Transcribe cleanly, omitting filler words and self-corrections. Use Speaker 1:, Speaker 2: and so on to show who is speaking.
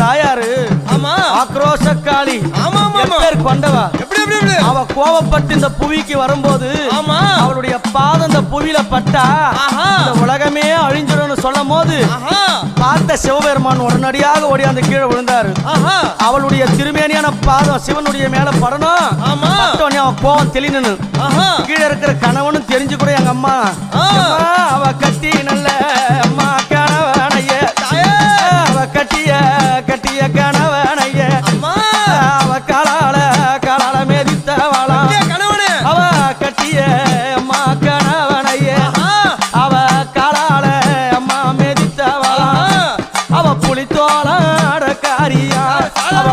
Speaker 1: தாயாரு
Speaker 2: ஆமா
Speaker 1: ஆக்ரோஷக்காளி
Speaker 2: ஆமா ஆமா
Speaker 1: பேர் கொண்டவா
Speaker 2: எப்படி எப்படி எப்படி
Speaker 1: அவ கோபப்பட்டு இந்த புவிக்கு வரும்போது
Speaker 2: ஆமா
Speaker 1: அவளுடைய பாதம் இந்த புவியில பட்டா இந்த உலகமே அழிஞ்சிடும்னு சொல்லும் போது பார்த்த சிவபெருமான் உடனடியாக ஓடி அந்த கீழே விழுந்தாரு. அவளுடைய திருமேனியான பாதம் சிவனுடைய மேல படணும். அவன் கோபம் தெளினு கீழே இருக்கிற கணவனும் தெரிஞ்சு கூட எங்க அம்மா அவ கட்டி நல்ல அம்மா கணவனைய அவ கட்டிய கட்டிய கணவனைய அவ காலால காலால மேதித்தவளா அவ கட்டிய அம்மா கணவனைய அவ காலால அம்மா மேதித்தவளா அவ புலித்தோளாட காரியா அவ